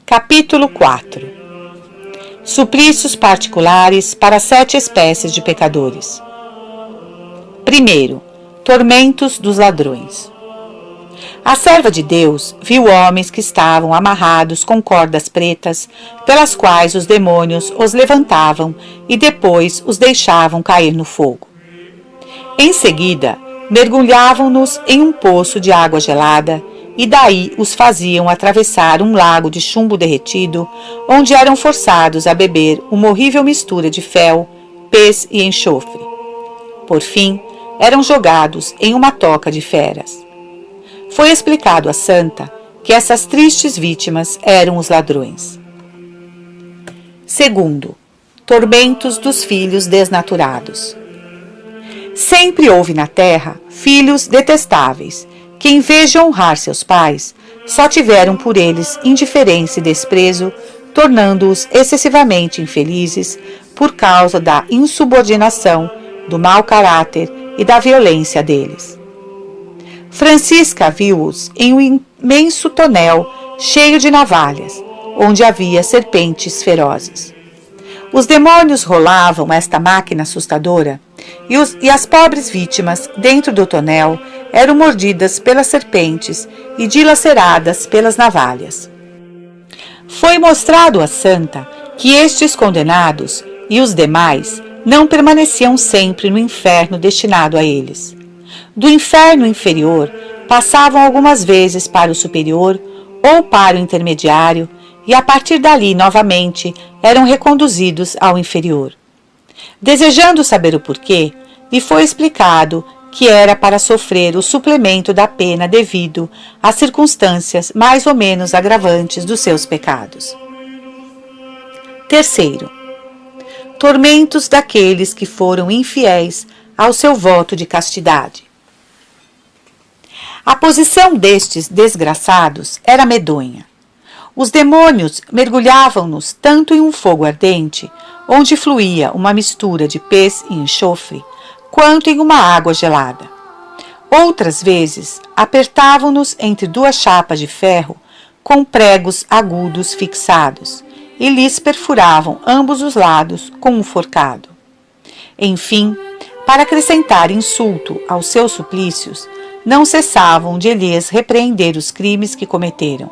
Capítulo 4. Suplícios particulares para 7 espécies de pecadores. Primeiro, tormentos dos ladrões. A serva de Deus viu homens que estavam amarrados com cordas pretas, pelas quais os demônios os levantavam e depois os deixavam cair no fogo. Em seguida, mergulhavam-nos em um poço de água gelada e daí os faziam atravessar um lago de chumbo derretido, onde eram forçados a beber uma horrível mistura de fel, pez e enxofre. Por fim, eram jogados em uma toca de feras. Foi explicado à santa que essas tristes vítimas eram os ladrões. Segundo, tormentos dos filhos desnaturados. Sempre houve na terra filhos detestáveis, que em vez de honrar seus pais, só tiveram por eles indiferença e desprezo, tornando-os excessivamente infelizes por causa da insubordinação, do mau caráter e da violência deles. Francisca viu-os em um imenso tonel cheio de navalhas, onde havia serpentes ferozes. Os demônios rolavam esta máquina assustadora e as pobres vítimas, dentro do tonel, eram mordidas pelas serpentes e dilaceradas pelas navalhas. Foi mostrado à santa que estes condenados e os demais não permaneciam sempre no inferno destinado a eles. Do inferno inferior, passavam algumas vezes para o superior ou para o intermediário e a partir dali novamente eram reconduzidos ao inferior. Desejando saber o porquê, lhe foi explicado que era para sofrer o suplemento da pena devido às circunstâncias mais ou menos agravantes dos seus pecados. Terceiro, tormentos daqueles que foram infiéis ao seu voto de castidade. A posição destes desgraçados era medonha. Os demônios mergulhavam-nos tanto em um fogo ardente, onde fluía uma mistura de pez e enxofre, quanto em uma água gelada. Outras vezes, apertavam-nos entre 2 chapas de ferro com pregos agudos fixados e lhes perfuravam ambos os lados com um forcado. Enfim, para acrescentar insulto aos seus suplícios, não cessavam de lhes repreender os crimes que cometeram.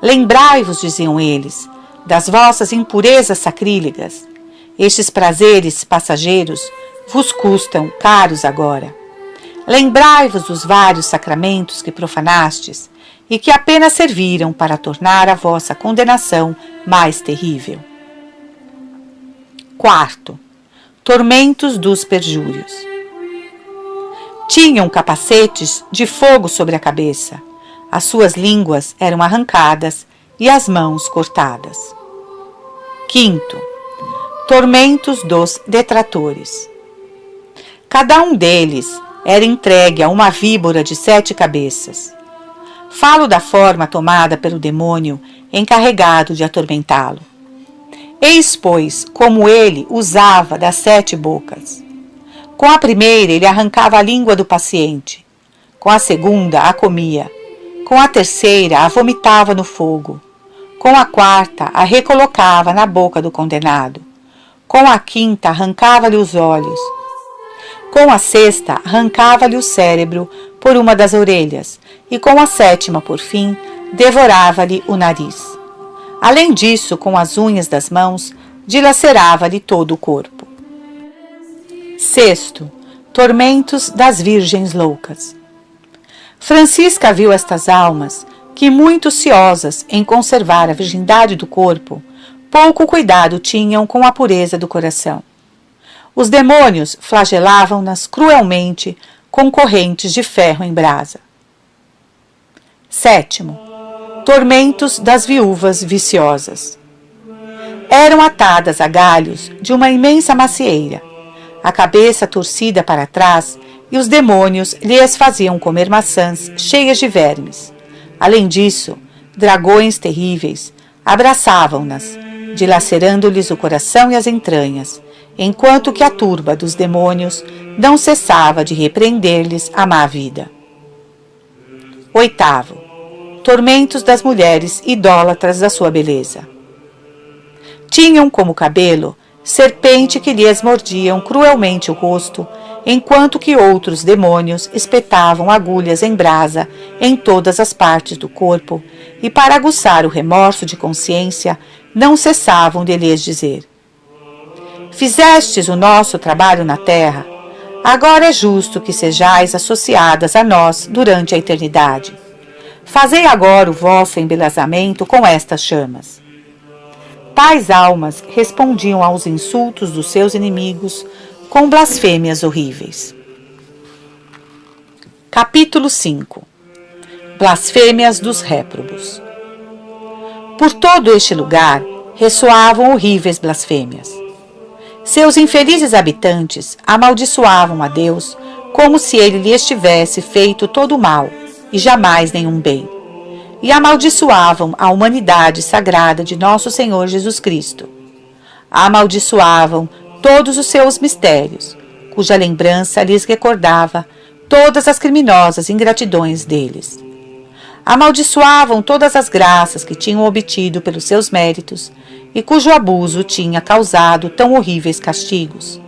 Lembrai-vos, diziam eles, das vossas impurezas sacrílegas. Estes prazeres passageiros vos custam caros agora. Lembrai-vos dos vários sacramentos que profanastes e que apenas serviram para tornar a vossa condenação mais terrível. Quarto, tormentos dos perjúrios. Tinham capacetes de fogo sobre a cabeça, as suas línguas eram arrancadas e as mãos cortadas. Quinto, tormentos dos detratores. Cada um deles era entregue a uma víbora de 7 cabeças. Falo da forma tomada pelo demônio encarregado de atormentá-lo. Eis, pois, como ele usava das 7 bocas. Com a primeira, ele arrancava a língua do paciente. Com a segunda, a comia. Com a terceira, a vomitava no fogo. Com a quarta, a recolocava na boca do condenado. Com a quinta, arrancava-lhe os olhos. Com a sexta, arrancava-lhe o cérebro por uma das orelhas. E com a sétima, por fim, devorava-lhe o nariz. Além disso, com as unhas das mãos, dilacerava-lhe todo o corpo. Sexto, tormentos das virgens loucas. Francisca viu estas almas, que muito ciosas em conservar a virgindade do corpo, pouco cuidado tinham com a pureza do coração. Os demônios flagelavam-nas cruelmente com correntes de ferro em brasa. Sétimo, tormentos das viúvas viciosas. Eram atadas a galhos de uma imensa macieira, a cabeça torcida para trás, e os demônios lhes faziam comer maçãs cheias de vermes. Além disso, dragões terríveis abraçavam-nas, dilacerando-lhes o coração e as entranhas, enquanto que a turba dos demônios não cessava de repreender-lhes a má vida. Oitavo, tormentos das mulheres idólatras da sua beleza. Tinham como cabelo serpente que lhes mordiam cruelmente o rosto, enquanto que outros demônios espetavam agulhas em brasa em todas as partes do corpo, e para aguçar o remorso de consciência, não cessavam de lhes dizer: Fizestes o nosso trabalho na terra, agora é justo que sejais associadas a nós durante a eternidade. Fazei agora o vosso embelezamento com estas chamas. Tais almas respondiam aos insultos dos seus inimigos com blasfêmias horríveis. Capítulo 5. Blasfêmias dos réprobos. Por todo este lugar ressoavam horríveis blasfêmias. Seus infelizes habitantes amaldiçoavam a Deus como se ele lhes tivesse feito todo o mal e jamais nenhum bem, e amaldiçoavam a humanidade sagrada de nosso Senhor Jesus Cristo. Amaldiçoavam todos os seus mistérios, cuja lembrança lhes recordava todas as criminosas ingratidões deles. Amaldiçoavam todas as graças que tinham obtido pelos seus méritos e cujo abuso tinha causado tão horríveis castigos.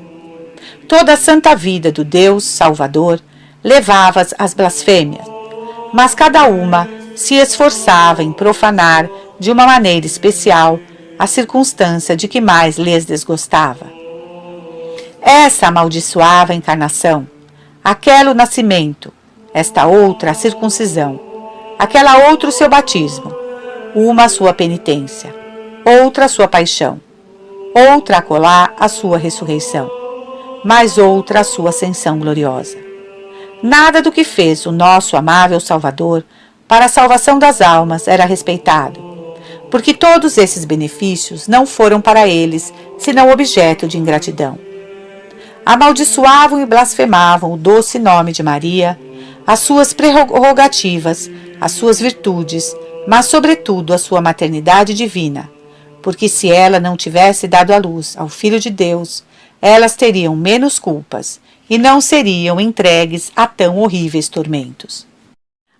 Toda a santa vida do Deus Salvador levava às blasfêmias, mas cada uma se esforçava em profanar de uma maneira especial a circunstância de que mais lhes desgostava. Essa amaldiçoava a encarnação, aquela o nascimento, esta outra a circuncisão, aquela outra o seu batismo, uma a sua penitência, outra a sua paixão, outra acolá a sua ressurreição, mais outra a sua ascensão gloriosa. Nada do que fez o nosso amável Salvador para a salvação das almas era respeitado, porque todos esses benefícios não foram para eles senão objeto de ingratidão. Amaldiçoavam e blasfemavam o doce nome de Maria, as suas prerrogativas, as suas virtudes, mas sobretudo a sua maternidade divina, porque se ela não tivesse dado à luz ao Filho de Deus, elas teriam menos culpas e não seriam entregues a tão horríveis tormentos.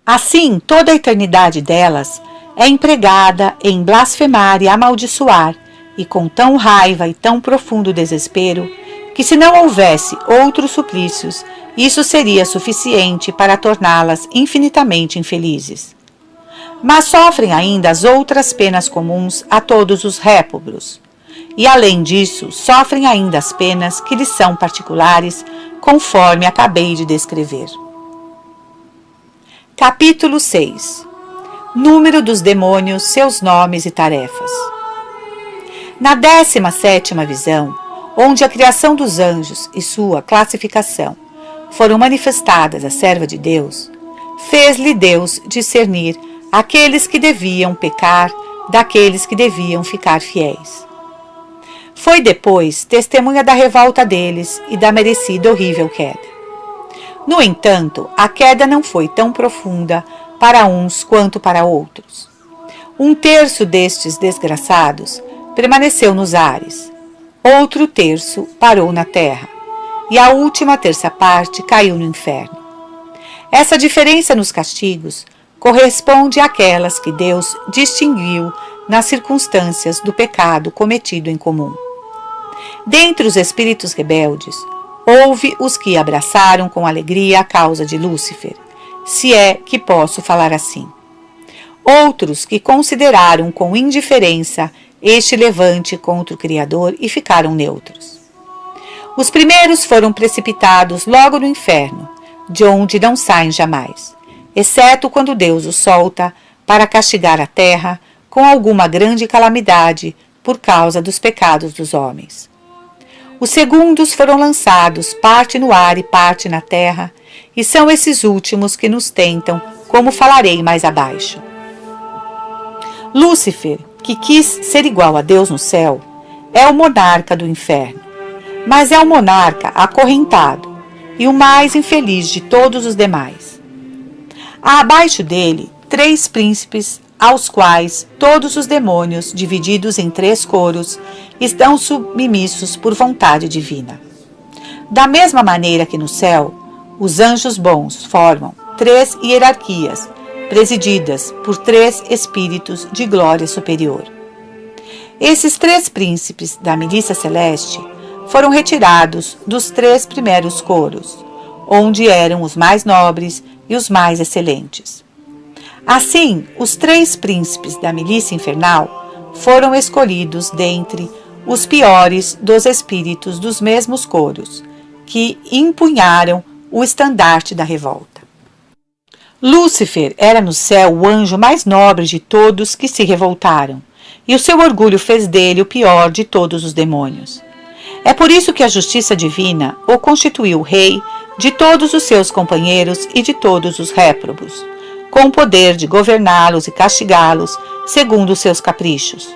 Assim, toda a eternidade delas é empregada em blasfemar e amaldiçoar, e com tão raiva e tão profundo desespero, que se não houvesse outros suplícios, isso seria suficiente para torná-las infinitamente infelizes. Mas sofrem ainda as outras penas comuns a todos os réprobos, e além disso, sofrem ainda as penas que lhes são particulares, conforme acabei de descrever. Capítulo 6. Número dos demônios, seus nomes e tarefas. Na 17ª visão, onde a criação dos anjos e sua classificação foram manifestadas à serva de Deus, fez-lhe Deus discernir aqueles que deviam pecar daqueles que deviam ficar fiéis. Foi depois testemunha da revolta deles e da merecida horrível queda. No entanto, a queda não foi tão profunda para uns quanto para outros. 1/3 destes desgraçados permaneceu nos ares, outro terço parou na terra, e a última terça parte caiu no inferno. Essa diferença nos castigos corresponde àquelas que Deus distinguiu nas circunstâncias do pecado cometido em comum. Dentre os espíritos rebeldes, houve os que abraçaram com alegria a causa de Lúcifer, se é que posso falar assim. Outros que consideraram com indiferença este levante contra o Criador e ficaram neutros. Os primeiros foram precipitados logo no inferno, de onde não saem jamais, exceto quando Deus os solta para castigar a terra com alguma grande calamidade por causa dos pecados dos homens. Os segundos foram lançados parte no ar e parte na terra, e são esses últimos que nos tentam, como falarei mais abaixo. Lúcifer, que quis ser igual a Deus no céu, é o monarca do inferno, mas é o monarca acorrentado e o mais infeliz de todos os demais. Há abaixo dele 3 príncipes, aos quais todos os demônios, divididos em 3 coros, estão submissos por vontade divina. Da mesma maneira que no céu, os anjos bons formam 3 hierarquias, presididas por 3 espíritos de glória superior. Esses 3 príncipes da milícia celeste foram retirados dos 3 primeiros coros, onde eram os mais nobres e os mais excelentes. Assim, os 3 príncipes da milícia infernal foram escolhidos dentre os piores dos espíritos dos mesmos coros, que empunharam o estandarte da revolta. Lúcifer era no céu o anjo mais nobre de todos que se revoltaram, e o seu orgulho fez dele o pior de todos os demônios. É por isso que a justiça divina o constituiu rei de todos os seus companheiros e de todos os réprobos, com o poder de governá-los e castigá-los segundo os seus caprichos,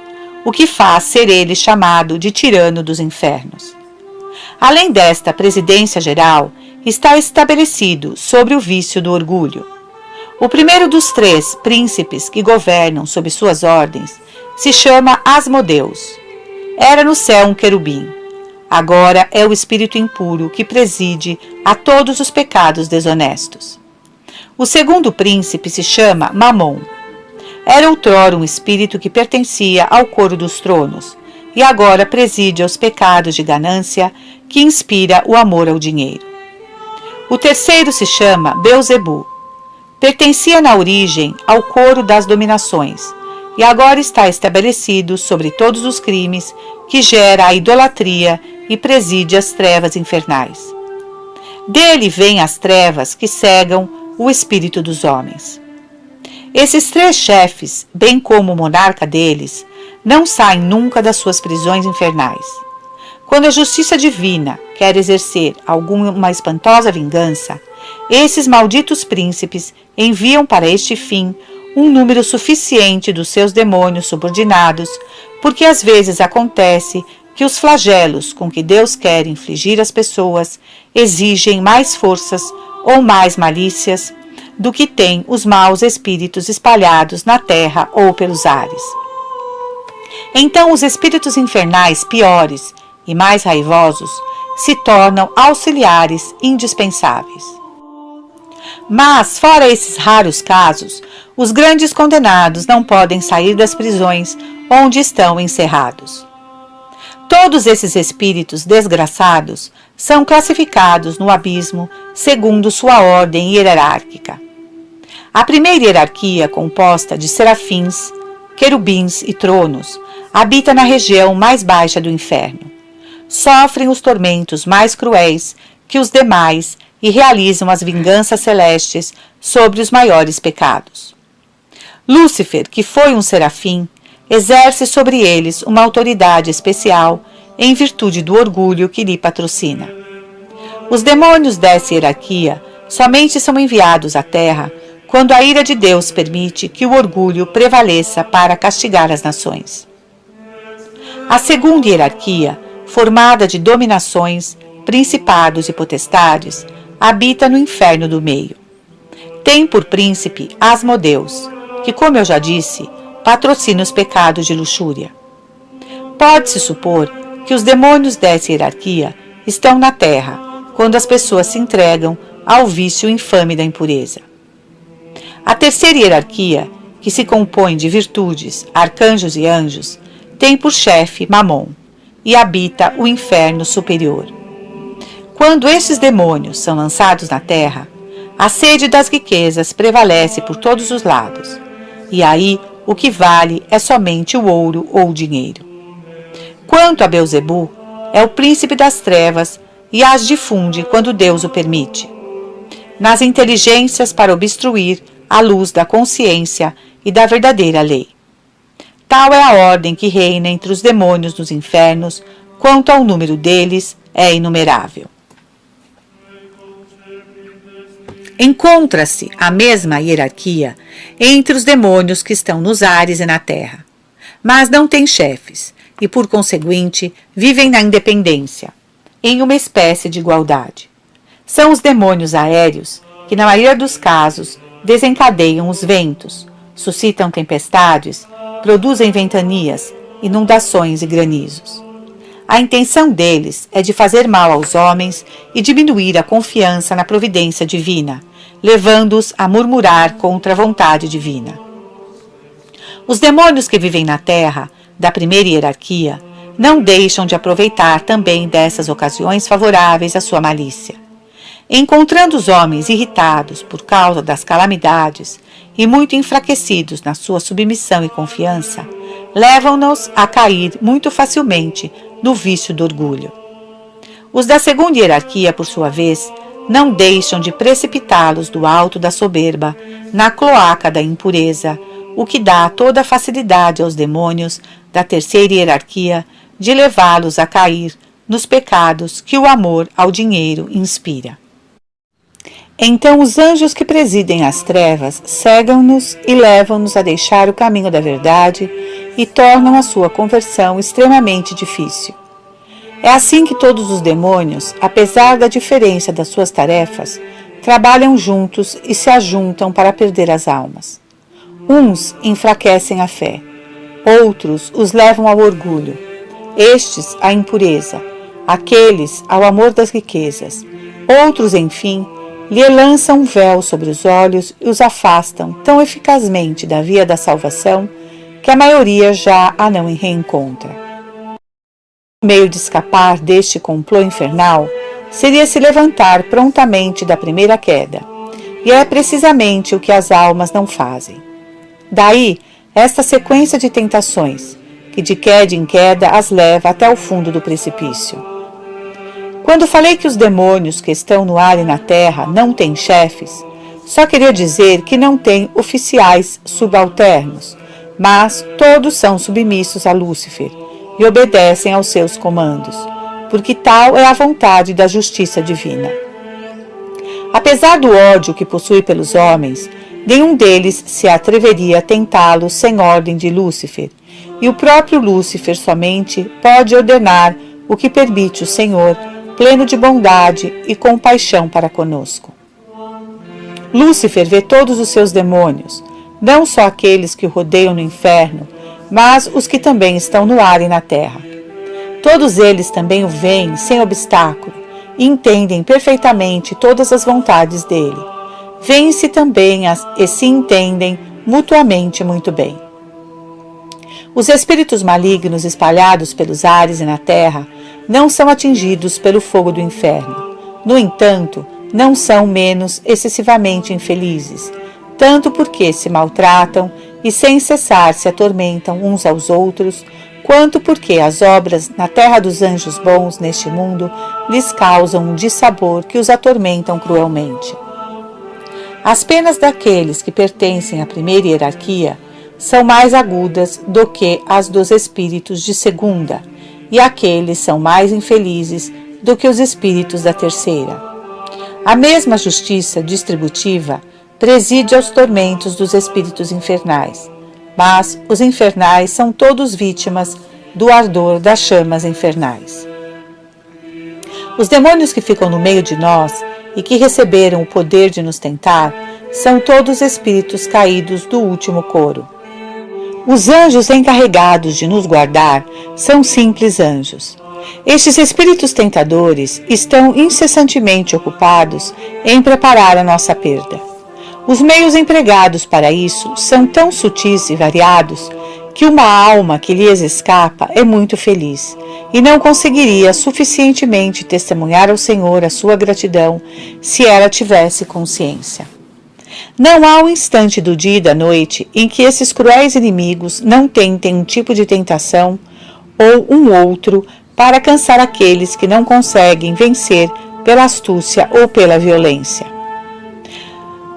o que faz ser ele chamado de tirano dos infernos. Além desta presidência geral, está estabelecido sobre o vício do orgulho. O primeiro dos 3 príncipes que governam sob suas ordens se chama Asmodeus. Era no céu um querubim. Agora é o espírito impuro que preside a todos os pecados desonestos. O segundo príncipe se chama Mamon. Era outrora um espírito que pertencia ao coro dos tronos, e agora preside aos pecados de ganância que inspira o amor ao dinheiro. O terceiro se chama Beuzebu. Pertencia na origem ao coro das dominações, e agora está estabelecido sobre todos os crimes que gera a idolatria e preside as trevas infernais. Dele vêm as trevas que cegam o espírito dos homens. Esses 3 chefes, bem como o monarca deles, não saem nunca das suas prisões infernais. Quando a justiça divina quer exercer alguma espantosa vingança, esses malditos príncipes enviam para este fim um número suficiente dos seus demônios subordinados, porque às vezes acontece que os flagelos com que Deus quer infligir às pessoas exigem mais forças ou mais malícias do que têm os maus espíritos espalhados na terra ou pelos ares. Então os espíritos infernais piores e mais raivosos se tornam auxiliares indispensáveis. Mas, fora esses raros casos, os grandes condenados não podem sair das prisões onde estão encerrados. Todos esses espíritos desgraçados são classificados no abismo segundo sua ordem hierárquica. A primeira hierarquia, composta de serafins, querubins e tronos, habita na região mais baixa do inferno. Sofrem os tormentos mais cruéis que os demais e realizam as vinganças celestes sobre os maiores pecados. Lúcifer, que foi um serafim, exerce sobre eles uma autoridade especial em virtude do orgulho que lhe patrocina. Os demônios dessa hierarquia somente são enviados à terra quando a ira de Deus permite que o orgulho prevaleça para castigar as nações. A segunda hierarquia, formada de dominações, principados e potestades, habita no inferno do meio. Tem por príncipe Asmodeus, que, como eu já disse, patrocina os pecados de luxúria. Pode-se supor que os demônios dessa hierarquia estão na terra quando as pessoas se entregam ao vício infame da impureza. A terceira hierarquia, que se compõe de virtudes, arcanjos e anjos, tem por chefe Mamon e habita o inferno superior. Quando estes demônios são lançados na terra, a sede das riquezas prevalece por todos os lados, e aí o que vale é somente o ouro ou o dinheiro. Quanto a Beuzebu, é o príncipe das trevas e as difunde quando Deus o permite, nas inteligências para obstruir a luz da consciência e da verdadeira lei. Tal é a ordem que reina entre os demônios dos infernos, quanto ao número deles é inumerável. Encontra-se a mesma hierarquia entre os demônios que estão nos ares e na terra, mas não têm chefes e, por conseguinte, vivem na independência, em uma espécie de igualdade. São os demônios aéreos que, na maioria dos casos, desencadeiam os ventos, suscitam tempestades, produzem ventanias, inundações e granizos. A intenção deles é de fazer mal aos homens e diminuir a confiança na providência divina, levando-os a murmurar contra a vontade divina. Os demônios que vivem na terra, da primeira hierarquia, não deixam de aproveitar também dessas ocasiões favoráveis à sua malícia. Encontrando os homens irritados por causa das calamidades e muito enfraquecidos na sua submissão e confiança, levam-nos a cair muito facilmente no vício do orgulho. Os da segunda hierarquia, por sua vez, não deixam de precipitá-los do alto da soberba na cloaca da impureza, o que dá toda a facilidade aos demônios da terceira hierarquia de levá-los a cair nos pecados que o amor ao dinheiro inspira. Então os anjos que presidem as trevas cegam-nos e levam-nos a deixar o caminho da verdade e tornam a sua conversão extremamente difícil. É assim que todos os demônios, apesar da diferença das suas tarefas, trabalham juntos e se ajuntam para perder as almas. Uns enfraquecem a fé, outros os levam ao orgulho, estes à impureza, aqueles ao amor das riquezas, outros, enfim, lhe lançam um véu sobre os olhos e os afastam tão eficazmente da via da salvação que a maioria já a não reencontra. O meio de escapar deste complô infernal seria se levantar prontamente da primeira queda, e é precisamente o que as almas não fazem. Daí, esta sequência de tentações, que de queda em queda as leva até o fundo do precipício. Quando falei que os demônios que estão no ar e na terra não têm chefes, só queria dizer que não têm oficiais subalternos, mas todos são submissos a Lúcifer e obedecem aos seus comandos, porque tal é a vontade da justiça divina. Apesar do ódio que possui pelos homens, nenhum deles se atreveria a tentá-lo sem ordem de Lúcifer, e o próprio Lúcifer somente pode ordenar o que permite o Senhor, pleno de bondade e compaixão para conosco. Lúcifer vê todos os seus demônios, não só aqueles que o rodeiam no inferno, mas os que também estão no ar e na terra. Todos eles também o veem sem obstáculo e entendem perfeitamente todas as vontades dele. Veem-se também e se entendem mutuamente muito bem. Os espíritos malignos espalhados pelos ares e na terra não são atingidos pelo fogo do inferno. No entanto, não são menos excessivamente infelizes, tanto porque se maltratam e sem cessar se atormentam uns aos outros, quanto porque as obras na terra dos anjos bons neste mundo lhes causam um dissabor que os atormentam cruelmente. As penas daqueles que pertencem à primeira hierarquia são mais agudas do que as dos espíritos de segunda, e aqueles são mais infelizes do que os espíritos da terceira. A mesma justiça distributiva preside aos tormentos dos espíritos infernais, mas os infernais são todos vítimas do ardor das chamas infernais. Os demônios que ficam no meio de nós e que receberam o poder de nos tentar são todos espíritos caídos do último coro. Os anjos encarregados de nos guardar são simples anjos. Estes espíritos tentadores estão incessantemente ocupados em preparar a nossa perda. Os meios empregados para isso são tão sutis e variados que uma alma que lhes escapa é muito feliz e não conseguiria suficientemente testemunhar ao Senhor a sua gratidão se ela tivesse consciência. Não há um instante do dia e da noite em que esses cruéis inimigos não tentem um tipo de tentação ou um outro para cansar aqueles que não conseguem vencer pela astúcia ou pela violência.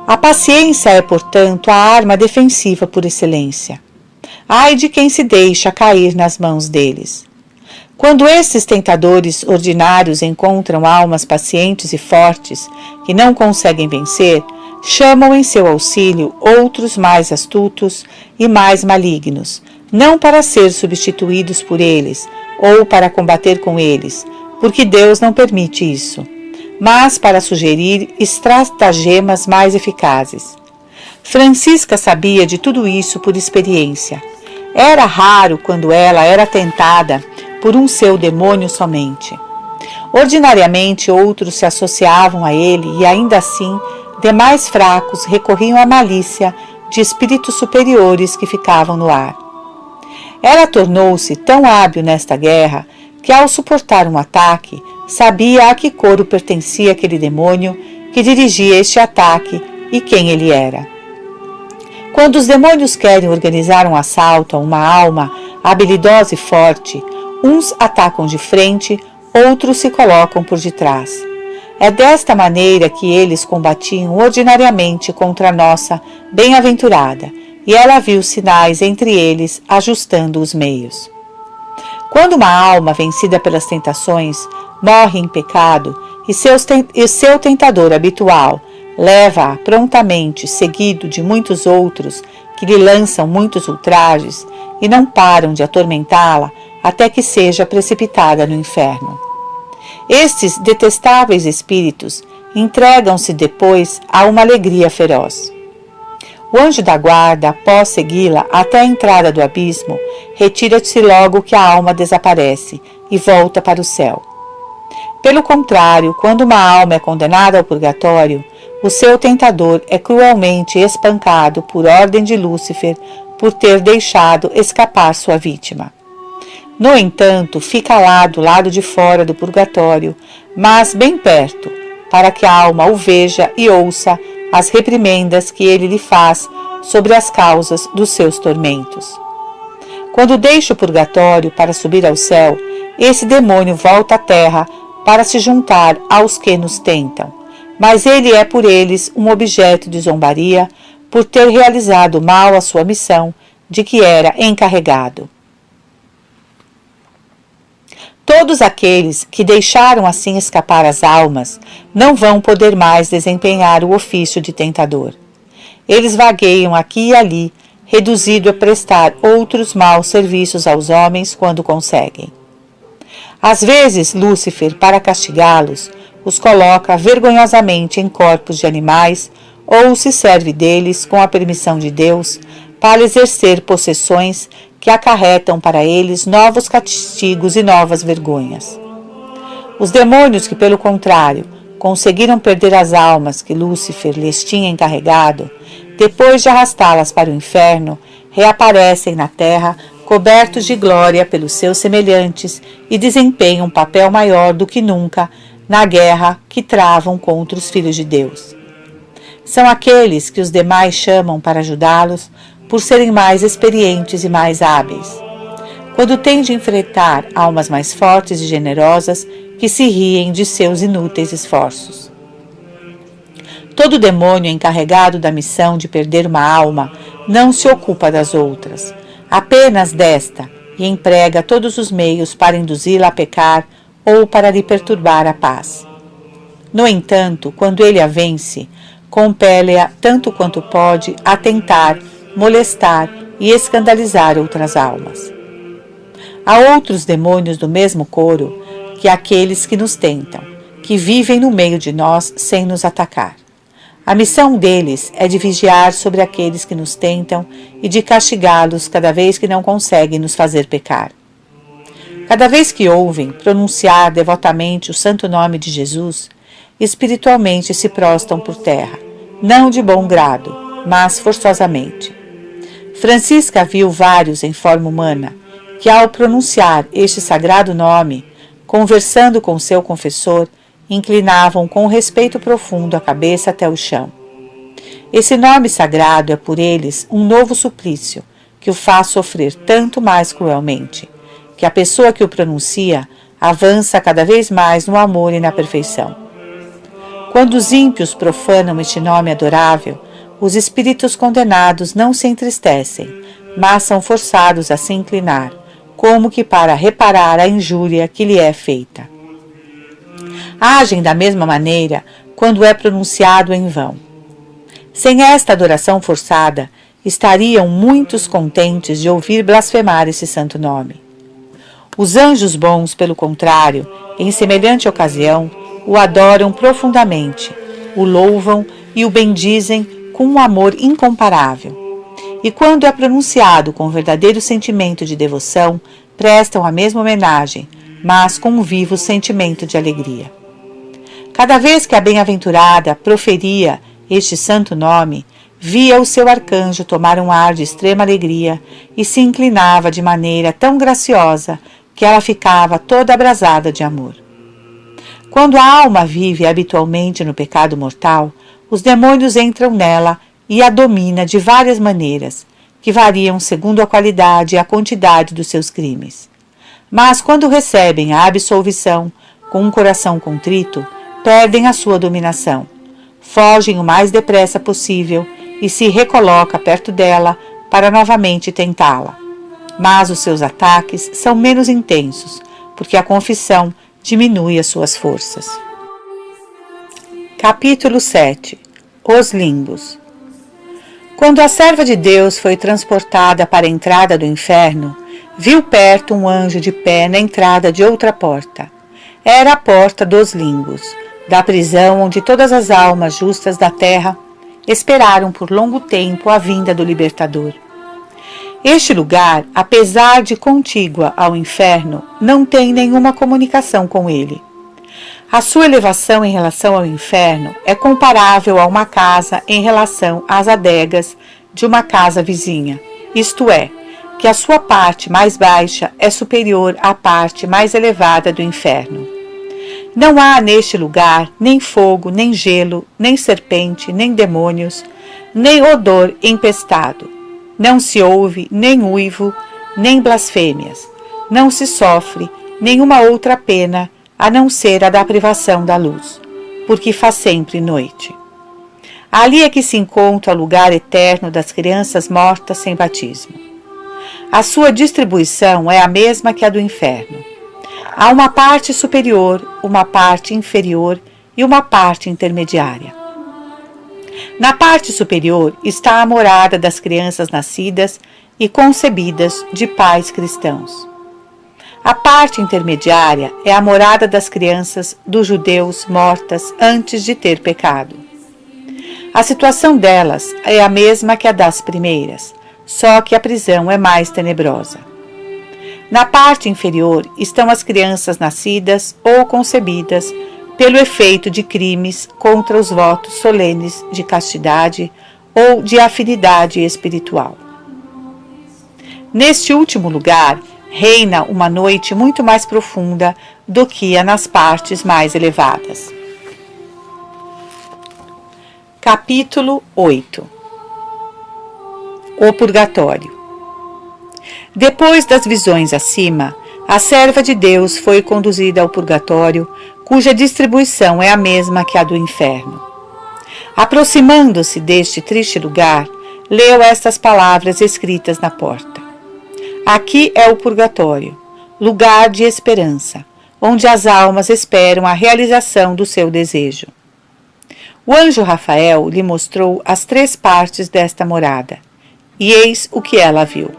A paciência é, portanto, a arma defensiva por excelência. Ai de quem se deixa cair nas mãos deles. Quando esses tentadores ordinários encontram almas pacientes e fortes que não conseguem vencer, chamam em seu auxílio outros mais astutos e mais malignos, não para ser substituídos por eles ou para combater com eles, porque Deus não permite isso, mas para sugerir estratagemas mais eficazes. Francisca sabia de tudo isso por experiência. Era raro quando ela era tentada por um seu demônio somente. Ordinariamente outros se associavam a ele e ainda assim demais fracos recorriam à malícia de espíritos superiores que ficavam no ar. Ela tornou-se tão hábil nesta guerra que, ao suportar um ataque, sabia a que coro pertencia aquele demônio que dirigia este ataque e quem ele era. Quando os demônios querem organizar um assalto a uma alma habilidosa e forte, uns atacam de frente, outros se colocam por detrás. É desta maneira que eles combatiam ordinariamente contra a nossa bem-aventurada, e ela viu sinais entre eles, ajustando os meios. Quando uma alma vencida pelas tentações morre em pecado e seu tentador habitual leva-a prontamente, seguido de muitos outros que lhe lançam muitos ultrajes e não param de atormentá-la até que seja precipitada no inferno. Estes detestáveis espíritos entregam-se depois a uma alegria feroz. O anjo da guarda, após segui-la até a entrada do abismo, retira-se logo que a alma desaparece e volta para o céu. Pelo contrário, quando uma alma é condenada ao purgatório, o seu tentador é cruelmente espancado por ordem de Lúcifer por ter deixado escapar sua vítima. No entanto, fica lá do lado de fora do purgatório, mas bem perto, para que a alma o veja e ouça as reprimendas que ele lhe faz sobre as causas dos seus tormentos. Quando deixa o purgatório para subir ao céu, esse demônio volta à terra para se juntar aos que nos tentam, mas ele é por eles um objeto de zombaria por ter realizado mal a sua missão de que era encarregado. Todos aqueles que deixaram assim escapar as almas não vão poder mais desempenhar o ofício de tentador. Eles vagueiam aqui e ali, reduzido a prestar outros maus serviços aos homens quando conseguem. Às vezes, Lúcifer, para castigá-los, os coloca vergonhosamente em corpos de animais ou se serve deles, com a permissão de Deus, para exercer possessões que acarretam para eles novos castigos e novas vergonhas. Os demônios que, pelo contrário, conseguiram perder as almas que Lúcifer lhes tinha encarregado, depois de arrastá-las para o inferno, reaparecem na terra cobertos de glória pelos seus semelhantes e desempenham um papel maior do que nunca na guerra que travam contra os filhos de Deus. São aqueles que os demais chamam para ajudá-los por serem mais experientes e mais hábeis. Quando têm de enfrentar almas mais fortes e generosas que se riem de seus inúteis esforços. Todo demônio encarregado da missão de perder uma alma não se ocupa das outras, apenas desta, e emprega todos os meios para induzi-la a pecar ou para lhe perturbar a paz. No entanto, quando ele a vence, compele-a tanto quanto pode a tentar, molestar e escandalizar outras almas. Há outros demônios do mesmo coro que aqueles que nos tentam, que vivem no meio de nós sem nos atacar. A missão deles é de vigiar sobre aqueles que nos tentam e de castigá-los cada vez que não conseguem nos fazer pecar. Cada vez que ouvem pronunciar devotamente o santo nome de Jesus, espiritualmente se prostam por terra, não de bom grado, mas forçosamente. Francisca viu vários em forma humana, que ao pronunciar este sagrado nome, conversando com seu confessor, inclinavam com respeito profundo a cabeça até o chão. Esse nome sagrado é por eles um novo suplício, que o faz sofrer tanto mais cruelmente, que a pessoa que o pronuncia avança cada vez mais no amor e na perfeição. Quando os ímpios profanam este nome adorável, os espíritos condenados não se entristecem, mas são forçados a se inclinar, como que para reparar a injúria que lhe é feita. Agem da mesma maneira quando é pronunciado em vão. Sem esta adoração forçada, estariam muitos contentes de ouvir blasfemar esse santo nome. Os anjos bons, pelo contrário, em semelhante ocasião, o adoram profundamente, o louvam e o bendizem com um amor incomparável. E quando é pronunciado com verdadeiro sentimento de devoção, prestam a mesma homenagem, mas com um vivo sentimento de alegria. Cada vez que a bem-aventurada proferia este santo nome, via o seu arcanjo tomar um ar de extrema alegria e se inclinava de maneira tão graciosa que ela ficava toda abrasada de amor. Quando a alma vive habitualmente no pecado mortal, os demônios entram nela e a domina de várias maneiras, que variam segundo a qualidade e a quantidade dos seus crimes. Mas quando recebem a absolvição com um coração contrito, perdem a sua dominação, fogem o mais depressa possível e se recoloca perto dela para novamente tentá-la. Mas os seus ataques são menos intensos, porque a confissão diminui as suas forças. Capítulo 7. Os limbos. Quando a serva de Deus foi transportada para a entrada do inferno, viu perto um anjo de pé na entrada de outra porta. Era a porta dos limbos, da prisão onde todas as almas justas da terra esperaram por longo tempo a vinda do Libertador. Este lugar, apesar de contígua ao inferno, não tem nenhuma comunicação com ele. A sua elevação em relação ao inferno é comparável a uma casa em relação às adegas de uma casa vizinha, isto é, que a sua parte mais baixa é superior à parte mais elevada do inferno. Não há neste lugar nem fogo, nem gelo, nem serpente, nem demônios, nem odor empestado. Não se ouve nem uivo, nem blasfêmias. Não se sofre nenhuma outra pena, a não ser a da privação da luz, porque faz sempre noite. Ali é que se encontra o lugar eterno das crianças mortas sem batismo. A sua distribuição é a mesma que a do inferno. Há uma parte superior, uma parte inferior e uma parte intermediária. Na parte superior está a morada das crianças nascidas e concebidas de pais cristãos. A parte intermediária é a morada das crianças dos judeus mortas antes de ter pecado. A situação delas é a mesma que a das primeiras, só que a prisão é mais tenebrosa. Na parte inferior estão as crianças nascidas ou concebidas pelo efeito de crimes contra os votos solenes de castidade ou de afinidade espiritual. Neste último lugar, reina uma noite muito mais profunda do que a nas partes mais elevadas. Capítulo 8. O Purgatório. Depois das visões acima, a serva de Deus foi conduzida ao purgatório, cuja distribuição é a mesma que a do inferno. Aproximando-se deste triste lugar, leu estas palavras escritas na porta. Aqui é o purgatório, lugar de esperança, onde as almas esperam a realização do seu desejo. O anjo Rafael lhe mostrou as 3 partes desta morada, e eis o que ela viu.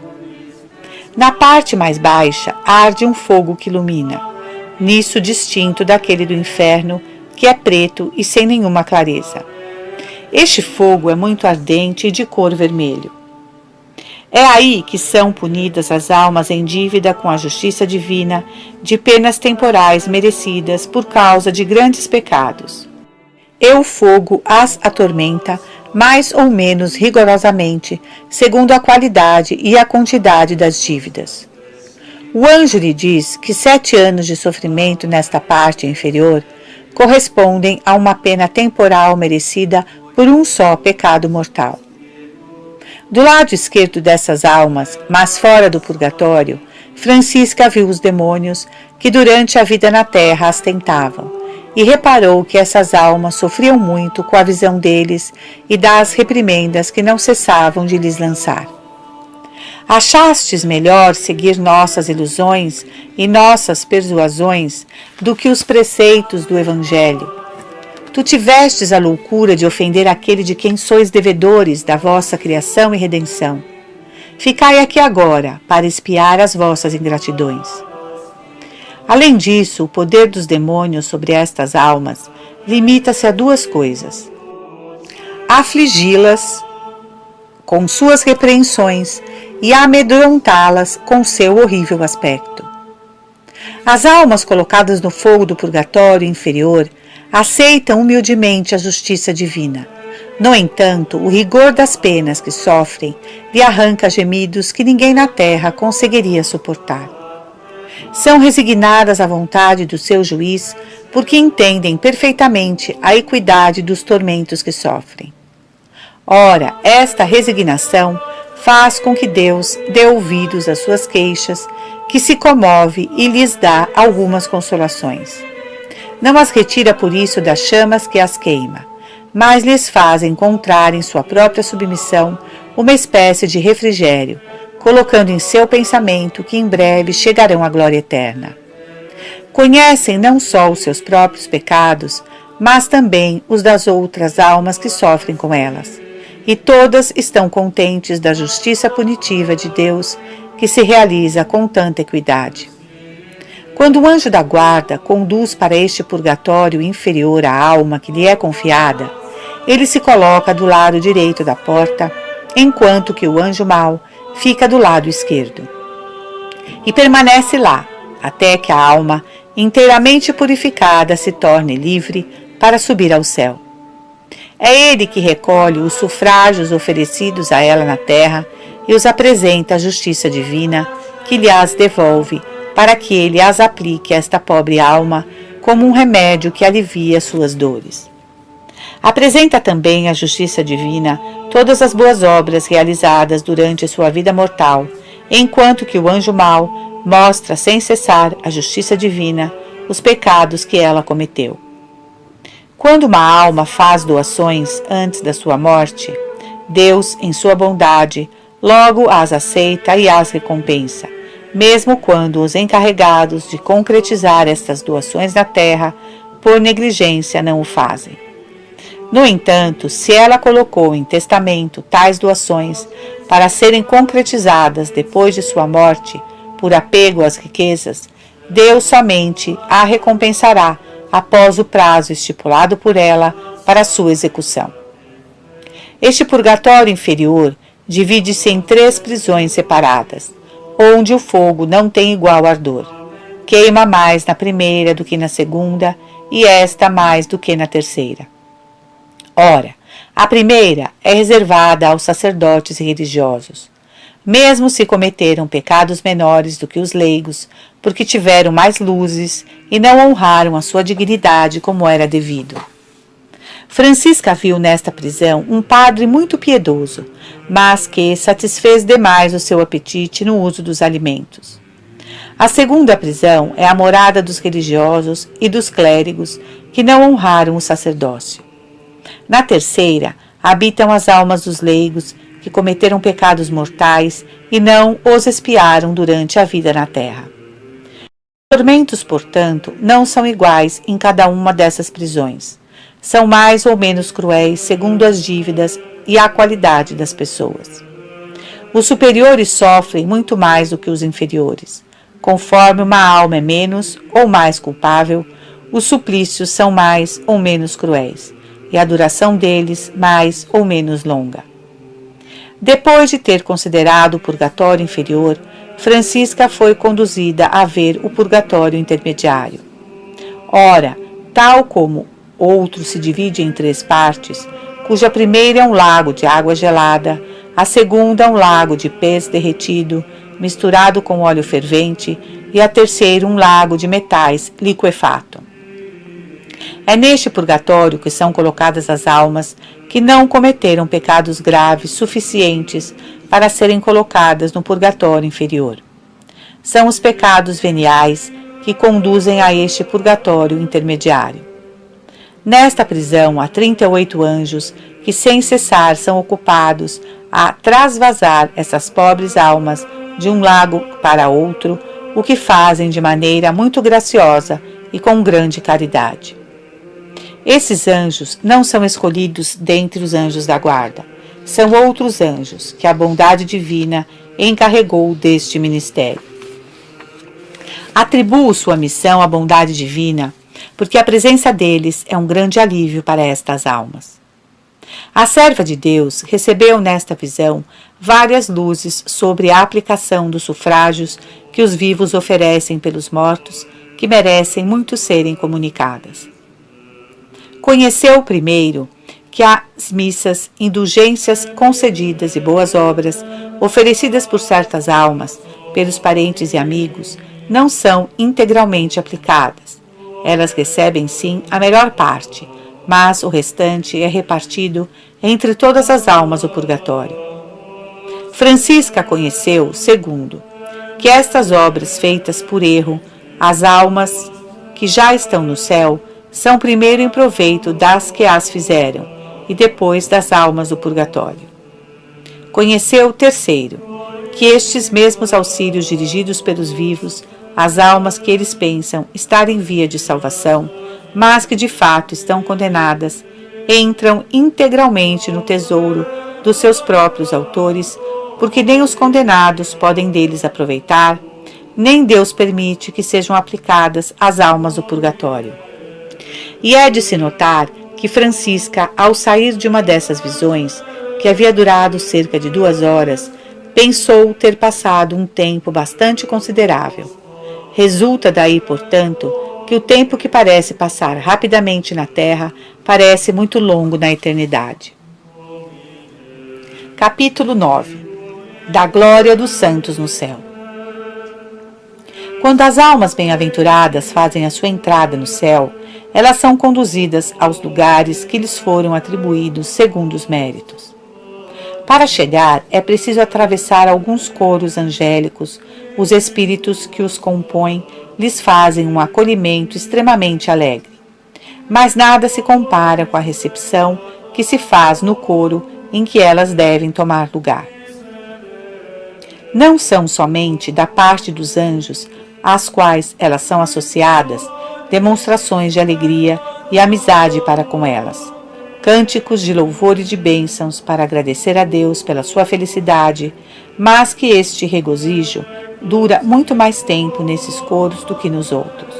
Na parte mais baixa arde um fogo que ilumina, nisso distinto daquele do inferno, que é preto e sem nenhuma clareza. Este fogo é muito ardente e de cor vermelho. É aí que são punidas as almas em dívida com a justiça divina de penas temporais merecidas por causa de grandes pecados. E o fogo as atormenta mais ou menos rigorosamente, segundo a qualidade e a quantidade das dívidas. O anjo lhe diz que 7 anos de sofrimento nesta parte inferior correspondem a uma pena temporal merecida por um só pecado mortal. Do lado esquerdo dessas almas, mas fora do purgatório, Francisca viu os demônios que durante a vida na terra as tentavam, e reparou que essas almas sofriam muito com a visão deles e das reprimendas que não cessavam de lhes lançar. Achastes melhor seguir nossas ilusões e nossas persuasões do que os preceitos do Evangelho? Tu tivestes a loucura de ofender aquele de quem sois devedores da vossa criação e redenção. Ficai aqui agora para espiar as vossas ingratidões. Além disso, o poder dos demônios sobre estas almas limita-se a 2 coisas: afligi-las com suas repreensões e amedrontá-las com seu horrível aspecto. As almas colocadas no fogo do purgatório inferior aceitam humildemente a justiça divina, No entanto, o rigor das penas que sofrem lhe arranca gemidos que ninguém na terra conseguiria suportar. São resignadas à vontade do seu juiz porque entendem perfeitamente a equidade dos tormentos que sofrem. Ora, esta resignação faz com que Deus dê ouvidos às suas queixas, que se comove e lhes dá algumas consolações. Não as retira por isso das chamas que as queima, mas lhes faz encontrar em sua própria submissão uma espécie de refrigério, colocando em seu pensamento que em breve chegarão à glória eterna. Conhecem não só os seus próprios pecados, mas também os das outras almas que sofrem com elas, e todas estão contentes da justiça punitiva de Deus que se realiza com tanta equidade. Quando o anjo da guarda conduz para este purgatório inferior a alma que lhe é confiada, ele se coloca do lado direito da porta, enquanto que o anjo mau fica do lado esquerdo. E permanece lá, até que a alma, inteiramente purificada, se torne livre para subir ao céu. É ele que recolhe os sufrágios oferecidos a ela na terra e os apresenta à justiça divina, que lhe as devolve, para que ele as aplique a esta pobre alma como um remédio que alivia suas dores. Apresenta também à justiça divina todas as boas obras realizadas durante sua vida mortal, enquanto que o anjo mau mostra sem cessar à justiça divina os pecados que ela cometeu. Quando uma alma faz doações antes da sua morte, Deus, em sua bondade, logo as aceita e as recompensa, mesmo quando os encarregados de concretizar estas doações na terra, por negligência, não o fazem. No entanto, se ela colocou em testamento tais doações para serem concretizadas depois de sua morte, por apego às riquezas, Deus somente a recompensará após o prazo estipulado por ela para sua execução. Este purgatório inferior divide-se em 3 prisões separadas, onde o fogo não tem igual ardor. Queima mais na primeira do que na segunda, e esta mais do que na terceira. Ora, a primeira é reservada aos sacerdotes e religiosos, mesmo se cometeram pecados menores do que os leigos, porque tiveram mais luzes e não honraram a sua dignidade como era devido. Francisca viu nesta prisão um padre muito piedoso, mas que satisfez demais o seu apetite no uso dos alimentos. A segunda prisão é a morada dos religiosos e dos clérigos que não honraram o sacerdócio. Na terceira, habitam as almas dos leigos que cometeram pecados mortais e não os expiaram durante a vida na terra. Os tormentos, portanto, não são iguais em cada uma dessas prisões. São mais ou menos cruéis segundo as dívidas e a qualidade das pessoas. Os superiores sofrem muito mais do que os inferiores. Conforme uma alma é menos ou mais culpável, os suplícios são mais ou menos cruéis, e a duração deles mais ou menos longa. Depois de ter considerado o purgatório inferior, Francisca foi conduzida a ver o purgatório intermediário. Ora, tal como outro se divide em 3 partes, cuja primeira é um lago de água gelada, a segunda é um lago de pez derretido, misturado com óleo fervente, e a terceira um lago de metais liquefato. É neste purgatório que são colocadas as almas que não cometeram pecados graves suficientes para serem colocadas no purgatório inferior. São os pecados veniais que conduzem a este purgatório intermediário. Nesta prisão há 38 anjos que sem cessar são ocupados a trasvasar essas pobres almas de um lago para outro, o que fazem de maneira muito graciosa e com grande caridade. Esses anjos não são escolhidos dentre os anjos da guarda. São outros anjos que a bondade divina encarregou deste ministério. Atribuo sua missão à bondade divina, porque a presença deles é um grande alívio para estas almas. A serva de Deus recebeu nesta visão várias luzes sobre a aplicação dos sufrágios que os vivos oferecem pelos mortos, que merecem muito serem comunicadas. Conheceu primeiro que as missas, indulgências concedidas e boas obras oferecidas por certas almas, pelos parentes e amigos, não são integralmente aplicadas. Elas recebem sim a melhor parte, mas o restante é repartido entre todas as almas do purgatório. Francisca conheceu, segundo, que estas obras feitas por erro, as almas que já estão no céu, são primeiro em proveito das que as fizeram, e depois das almas do purgatório. Conheceu, terceiro, que estes mesmos auxílios dirigidos pelos vivos, às almas que eles pensam estar em via de salvação, mas que de fato estão condenadas, entram integralmente no tesouro dos seus próprios autores, porque nem os condenados podem deles aproveitar, nem Deus permite que sejam aplicadas às almas do purgatório. E é de se notar que Francisca, ao sair de uma dessas visões, que havia durado cerca de 2 horas, pensou ter passado um tempo bastante considerável. Resulta daí, portanto, que o tempo que parece passar rapidamente na Terra parece muito longo na eternidade. Capítulo 9. Da glória dos santos no céu. Quando as almas bem-aventuradas fazem a sua entrada no céu, elas são conduzidas aos lugares que lhes foram atribuídos segundo os méritos. Para chegar, é preciso atravessar alguns coros angélicos. Os espíritos que os compõem lhes fazem um acolhimento extremamente alegre. Mas nada se compara com a recepção que se faz no coro em que elas devem tomar lugar. Não são somente da parte dos anjos, às quais elas são associadas, demonstrações de alegria e amizade para com elas, cânticos de louvor e de bênçãos para agradecer a Deus pela sua felicidade, mas que este regozijo dura muito mais tempo nesses coros do que nos outros.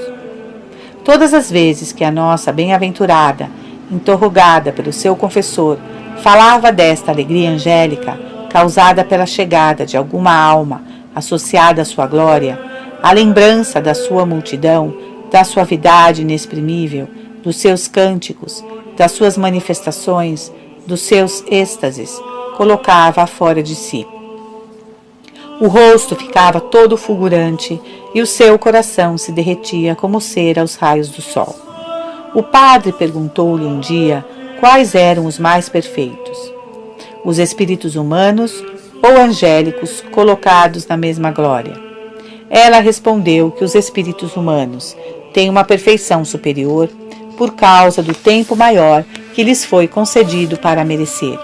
Todas as vezes que a nossa bem-aventurada, interrogada pelo seu confessor, falava desta alegria angélica, causada pela chegada de alguma alma associada à sua glória, a lembrança da sua multidão, da suavidade inexprimível, dos seus cânticos, das suas manifestações, dos seus êxtases, colocava-a fora de si. O rosto ficava todo fulgurante e o seu coração se derretia como cera aos raios do sol. O padre perguntou-lhe um dia quais eram os mais perfeitos, os espíritos humanos ou angélicos colocados na mesma glória. Ela respondeu que os espíritos humanos têm uma perfeição superior por causa do tempo maior que lhes foi concedido para merecer,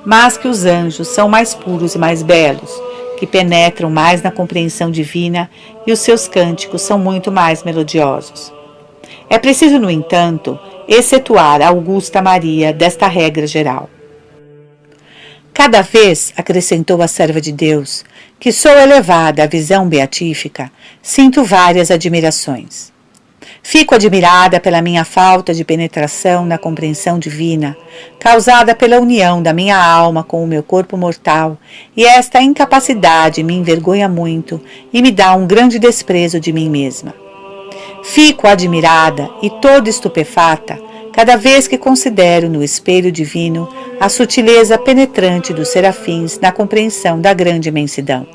mas que os anjos são mais puros e mais belos, que penetram mais na compreensão divina e os seus cânticos são muito mais melodiosos. É preciso, no entanto, excetuar a Augusta Maria desta regra geral. Cada vez, acrescentou a serva de Deus, que sou elevada à visão beatífica, sinto várias admirações. Fico admirada pela minha falta de penetração na compreensão divina, causada pela união da minha alma com o meu corpo mortal, e esta incapacidade me envergonha muito e me dá um grande desprezo de mim mesma. Fico admirada e toda estupefata cada vez que considero no espelho divino a sutileza penetrante dos serafins na compreensão da grande imensidão.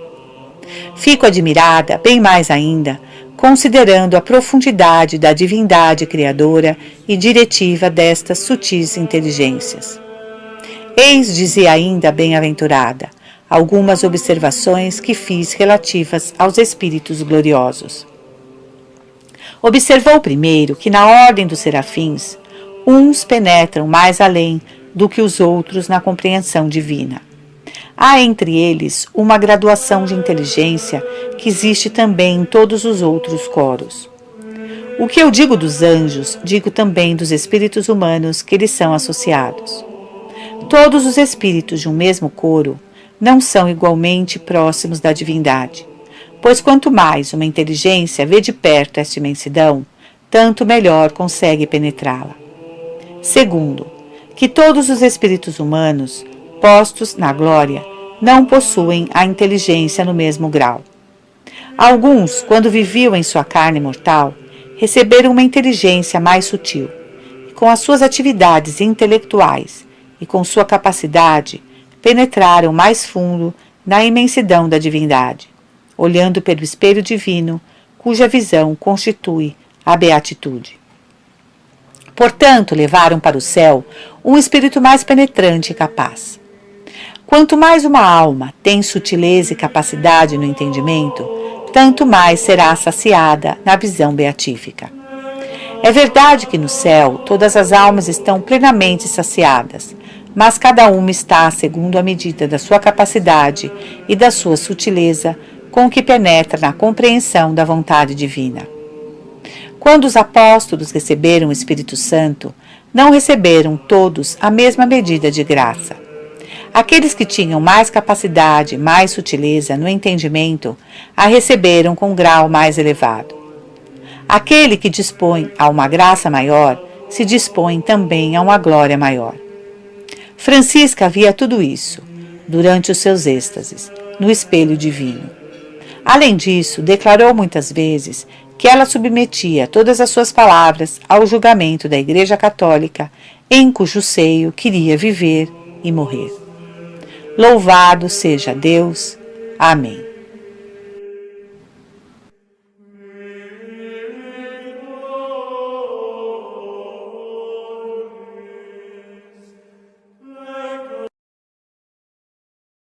Fico admirada, bem mais ainda, considerando a profundidade da divindade criadora e diretiva destas sutis inteligências. Eis, dizia ainda a bem-aventurada, algumas observações que fiz relativas aos espíritos gloriosos. Observou primeiro que na ordem dos serafins, uns penetram mais além do que os outros na compreensão divina. Há entre eles uma graduação de inteligência que existe também em todos os outros coros. O que eu digo dos anjos, digo também dos espíritos humanos que lhes são associados. Todos os espíritos de um mesmo coro não são igualmente próximos da divindade, pois quanto mais uma inteligência vê de perto esta imensidão, tanto melhor consegue penetrá-la. Segundo, que todos os espíritos humanos, postos na glória, não possuem a inteligência no mesmo grau. Alguns, quando viviam em sua carne mortal, receberam uma inteligência mais sutil, e com as suas atividades intelectuais e com sua capacidade penetraram mais fundo na imensidão da divindade, olhando pelo espelho divino, cuja visão constitui a beatitude. Portanto, levaram para o céu um espírito mais penetrante e capaz. Quanto mais uma alma tem sutileza e capacidade no entendimento, tanto mais será saciada na visão beatífica. É verdade que no céu todas as almas estão plenamente saciadas, mas cada uma está segundo a medida da sua capacidade e da sua sutileza com que penetra na compreensão da vontade divina. Quando os apóstolos receberam o Espírito Santo, não receberam todos a mesma medida de graça. Aqueles que tinham mais capacidade, mais sutileza no entendimento, a receberam com grau mais elevado. Aquele que dispõe a uma graça maior, se dispõe também a uma glória maior. Francisca via tudo isso, durante os seus êxtases, no espelho divino. Além disso, declarou muitas vezes que ela submetia todas as suas palavras ao julgamento da Igreja Católica, em cujo seio queria viver e morrer. Louvado seja Deus. Amém.